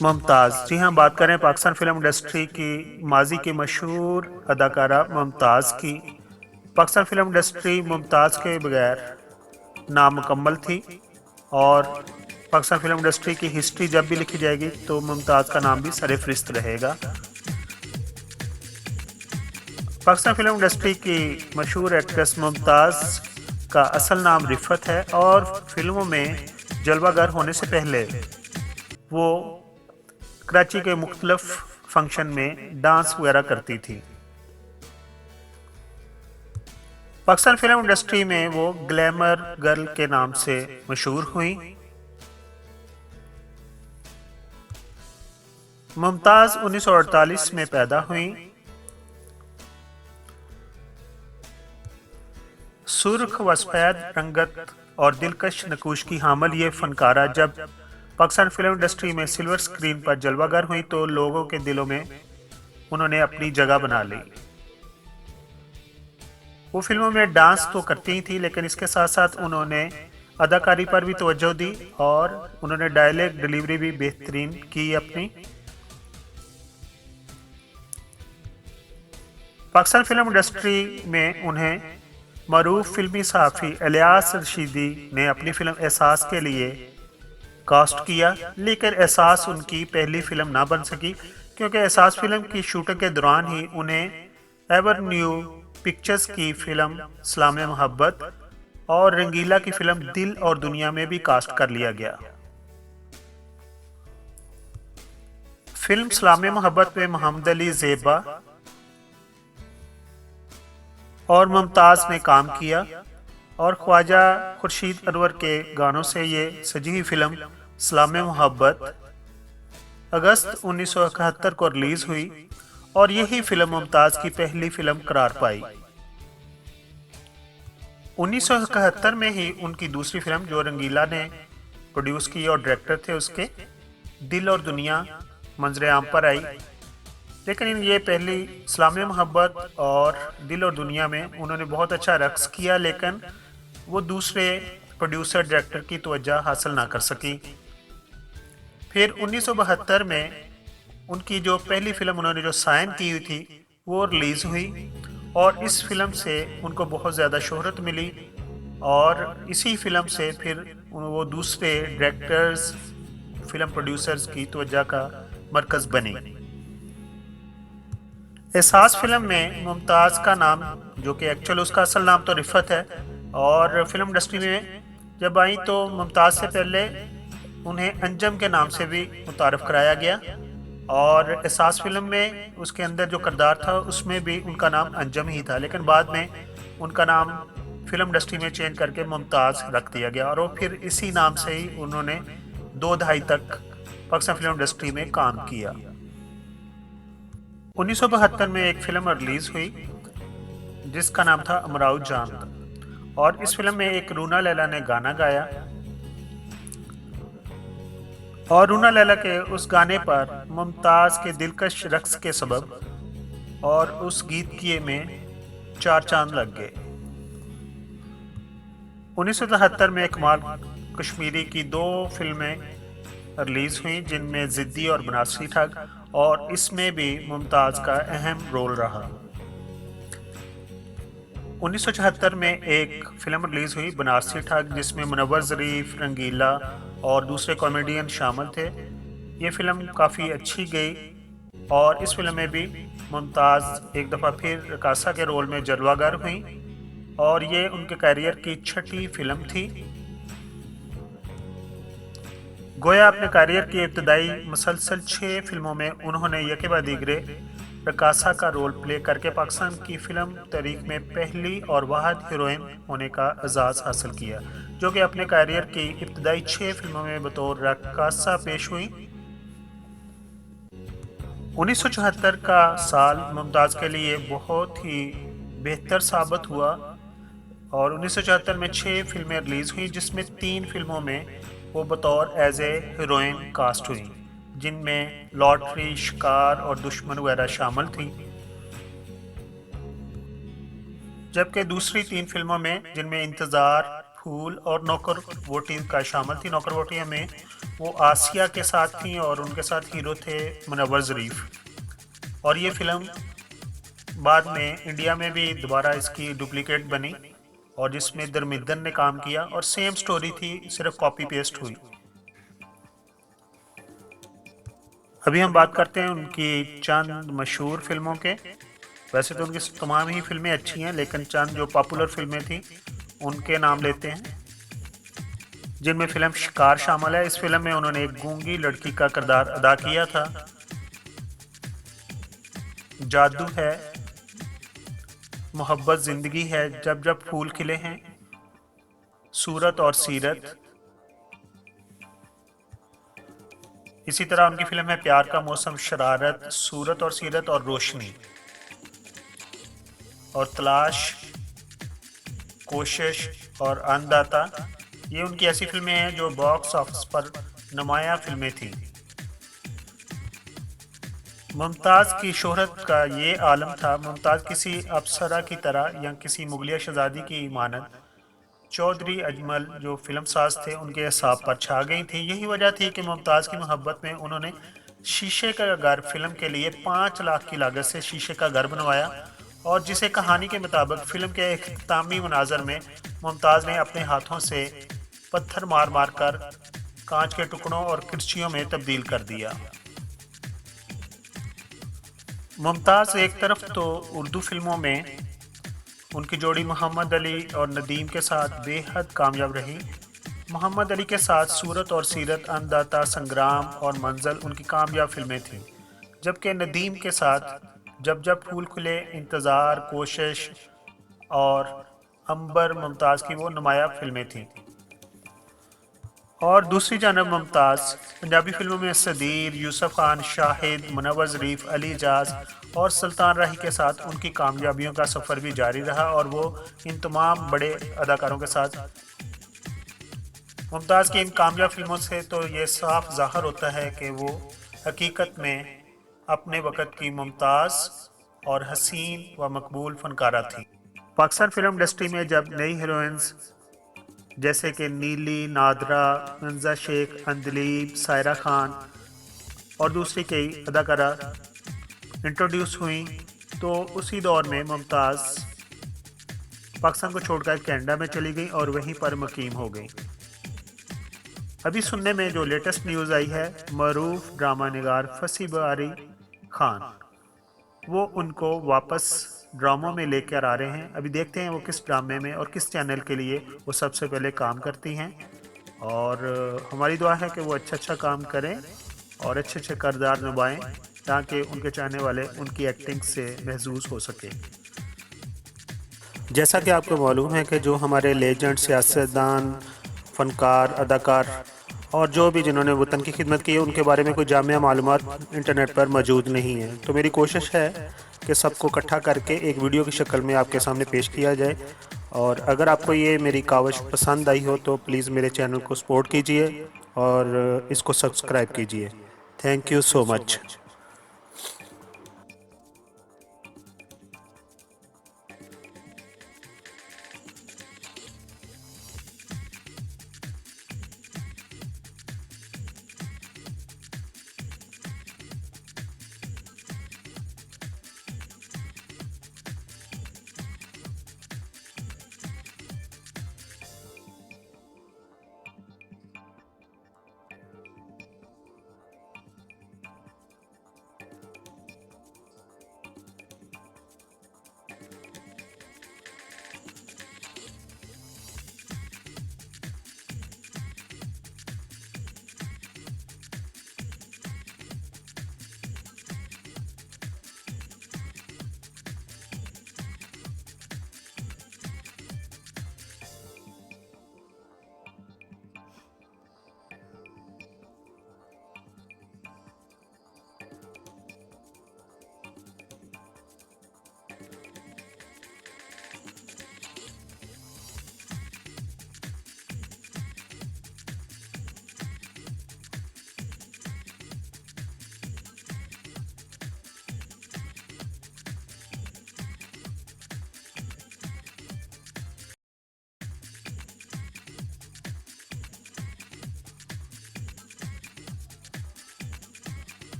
मुमताज़, जी हाँ, बात करें पाकिस्तान फ़िल्म इंडस्ट्री की माजी की मशहूर अदाकारा मुमताज़ की। पाकिस्तान फ़िल्म इंडस्ट्री मुमताज़ के बगैर नामुकम्मल थी और पाकिस्तान फ़िल्म इंडस्ट्री की हिस्ट्री जब भी लिखी जाएगी तो मुमताज़ का नाम भी सरफ़हरिस्त रहेगा। पाकिस्तान फ़िल्म इंडस्ट्री की मशहूर एक्ट्रेस मुमताज़ का असल नाम रिफ़त है और फ़िल्मों में जलवागर होने से पहले वो कराची के मुख्तलिफ फंक्शन में डांस वगैरह करती थी। पाकिस्तान फिल्म इंडस्ट्री में वो ग्लैमर गर्ल के नाम से मशहूर हुई। मुमताज़ 1948 में पैदा हुई। सुर्ख व सफेद रंगत और दिलकश नकूश की हामिल ये फनकारा जब पाकिस्तान फिल्म इंडस्ट्री में सिल्वर स्क्रीन पर जलवागर हुई तो लोगों के दिलों में उन्होंने अपनी जगह बना ली। वो फिल्मों में डांस तो करती ही थी लेकिन इसके साथ साथ उन्होंने अदाकारी पर भी तवज्जो दी और उन्होंने डायलॉग डिलीवरी भी बेहतरीन की अपनी। पाकिस्तान फिल्म इंडस्ट्री में उन्हें मरूफ फिल्मी सहाफ़ी इलियास रशीदी ने अपनी फिल्म एहसास के लिए कास्ट किया, लेकिन एहसास उनकी पहली फिल्म ना बन सकी क्योंकि एहसास फिल्म की शूटिंग के दौरान ही उन्हें एवरन्यू पिक्चर्स की फिल्म सलाम मोहब्बत और रंगीला की फिल्म दिल और दुनिया में भी कास्ट कर लिया गया। फिल्म सलाम मोहब्बत में मोहम्मद अली ज़ेबा और मुमताज़ ने काम किया और ख्वाजा खुर्शीद अनवर के गानों से ये सजी हुई फिल्म सलाम मोहब्बत अगस्त 1971 को रिलीज हुई और यही फिल्म मुमताज़ की पहली फिल्म करार पाई। 1971 में ही उनकी दूसरी फिल्म जो रंगीला ने प्रोड्यूस की और डायरेक्टर थे उसके दिल और दुनिया मंजर आम पर आई, लेकिन ये पहली सलाम मोहब्बत और दिल और दुनिया में उन्होंने बहुत अच्छा रक्स किया लेकिन वो दूसरे प्रोड्यूसर डायरेक्टर की तवज्जो हासिल ना कर सकी। फिर 1972 में उनकी जो पहली फिल्म उन्होंने जो साइन की हुई थी वो रिलीज़ हुई और इस फिल्म से उनको बहुत ज़्यादा शोहरत मिली और इसी फिल्म से फिर वो दूसरे डायरेक्टर्स फिल्म प्रोड्यूसर्स की तवज्जो का मरकज़ बनी। एहसास फिल्म में मुमताज़ का नाम जो कि एक्चुअल उसका असल नाम तो रिफ़त है और फिल्म इंडस्ट्री में जब आई तो मुमताज़ से पहले उन्हें अंजम के नाम से भी मुतारफ़ कराया गया और एहसास फिल्म में उसके अंदर जो किरदार था उसमें भी उनका नाम अंजम ही था, लेकिन बाद में उनका नाम फिल्म इंडस्ट्री में चेंज करके मुमताज़ रख दिया गया और वो फिर इसी नाम से ही उन्होंने 2 दहाई तक पाकिस्तान फिल्म इंडस्ट्री में काम किया। 1972 में एक फिल्म रिलीज़ हुई जिसका नाम था अमराउ जान और इस फिल्म में एक रूना लैला ने गाना गाया और रूना लैला के उस गाने पर मुमताज़ के दिलकश रक्स के सबब और उस गीत की में 4 चांद लग गए। 1973 में कमाल कश्मीरी की 2 फिल्में रिलीज़ हुई जिनमें ज़िद्दी और बनारसी ठग और इसमें भी मुमताज़ का अहम रोल रहा। 1974 में एक फिल्म रिलीज़ हुई बनारसी ठग जिसमें मुनव्वर ज़रीफ, रंगीला और दूसरे कॉमेडियन शामिल थे। ये फिल्म काफ़ी अच्छी गई और इस फिल्म में भी मुमताज़ एक दफ़ा फिर रकासा के रोल में जलवागर हुई और ये उनके करियर की 6ठी फिल्म थी। गोया अपने करियर की इब्तदाई मुसलसल 6 फिल्मों में उन्होंने यके बाद दीगरे रकासा का रोल प्ले करके पाकिस्तान की फिल्म तारीख में पहली और वाहिद हीरोइन होने का एजाज़ हासिल किया, जो कि अपने करियर की इब्तदाई 6 फिल्मों में बतौर रकासा पेश हुई। 1974 का साल मुमताज़ के लिए बहुत ही बेहतर साबित हुआ और 1974 में 6 फिल्में रिलीज़ हुई जिसमें 3 फिल्मों में वो बतौर एज ए हीरोइन कास्ट हुई जिनमें लॉटरी, शिकार और दुश्मन वगैरह शामिल थी, जबकि दूसरी 3 फिल्मों में जिनमें इंतज़ार, फूल और नौकर वोटी का शामिल थी। नौकर वोटी में वो आसिया के साथ थी और उनके साथ हीरो थे मुनव्वर ज़रीफ। और ये फिल्म बाद में इंडिया में भी दोबारा इसकी डुप्लीकेट बनी और जिसमें धर्मेंद्र ने काम किया और सेम स्टोरी थी, सिर्फ कॉपी पेस्ट हुई। अभी हम बात करते हैं उनकी चंद मशहूर फिल्मों के। वैसे तो उनकी तमाम ही फिल्में अच्छी हैं, लेकिन चंद जो पॉपुलर फिल्में थी उनके नाम लेते हैं, जिनमें फिल्म शिकार शामिल है। इस फिल्म में उन्होंने एक गूंगी लड़की का किरदार अदा किया था। जादू है, मोहब्बत ज़िंदगी है, जब जब फूल खिले हैं, सूरत और सीरत। इसी तरह उनकी फिल्म है प्यार का मौसम, शरारत, सूरत और सीरत और रोशनी और तलाश, कोशिश और अन्नदाता। ये उनकी ऐसी फिल्में हैं जो बॉक्स ऑफिस पर नुमायां फिल्में थीं। मुमताज़ की शोहरत का ये आलम था। मुमताज़ किसी अप्सरा की तरह या किसी मुगलिया शहजादी की मानद चौधरी अजमल जो फिल्म साज थे उनके हिसाब पर छा गई थी। यही वजह थी कि मुमताज़ की मोहब्बत में उन्होंने शीशे का घर फिल्म के लिए 5 लाख की लागत से शीशे का घर बनवाया और जिसे कहानी के मुताबिक फिल्म के इख्तितामी मनाजर में मुमताज़ ने अपने हाथों से पत्थर मार मार कर कांच के टुकड़ों और कुर्सियों में तब्दील कर दिया। मुमताज़ एक तरफ तो उर्दू फिल्मों में उनकी जोड़ी मोहम्मद अली और नदीम के साथ बेहद कामयाब रही। मोहम्मद अली के साथ सूरत और सीरत, अन्नदाता, संग्राम और मंजिल उनकी कामयाब फिल्में थीं, जबकि नदीम के साथ जब जब फूल खुले, इंतज़ार, कोशिश और अंबर मुमताज़ की वो नुमाया फिल्में थीं। और दूसरी जानब मुमताज़ पंजाबी फिल्मों में सदीर, यूसुफ खान, शाहिद, मुनव्वर ज़रीफ, अली जाज और सुल्तान राही के साथ उनकी कामयाबियों का सफ़र भी जारी रहा और वो इन तमाम बड़े अदाकारों के साथ। मुमताज़ की इन कामयाब फिल्मों से तो ये साफ ज़ाहिर होता है कि वो हकीकत में अपने वक़्त की मुमताज़ और हसीन व मकबूल फ़नकारा थी। पाकिस्तान फिल्म इंडस्ट्री में जब नई हीरोइंस जैसे कि नीली, नादरा, मंजा शेख, अंदलीब, सायरा खान और दूसरी कई अदाकारा इंट्रोड्यूस हुई, तो उसी दौर में मुमताज़ पाकिस्तान को छोड़कर कनाडा में चली गई और वहीं पर मुकीम हो गई। अभी सुनने में जो लेटेस्ट न्यूज़ आई है, मरूफ ड्रामा निगार फसी बारी खान वो उनको वापस ड्रामों में लेकर आ रहे हैं। अभी देखते हैं वो किस ड्रामे में और किस चैनल के लिए वो सबसे पहले काम करती हैं, और हमारी दुआ है कि वो अच्छा काम करें और अच्छे किरदार निभाएं ताकि उनके चाहने वाले उनकी एक्टिंग से महसूस हो सके। जैसा कि आपको मालूम है कि जो हमारे लेजेंड, सियासतदान, फ़नकार, अदाकार और जो भी जिन्होंने वतन की खिदमत की है उनके बारे में कोई जामिया मालूमात इंटरनेट पर मौजूद नहीं है। तो मेरी कोशिश है कि सबको इकट्ठा करके एक वीडियो की शक्ल में आपके सामने पेश किया जाए, और अगर आपको ये मेरी काविश पसंद आई हो तो प्लीज़ मेरे चैनल को सपोर्ट कीजिए और इसको सब्सक्राइब कीजिए। Thank you so much.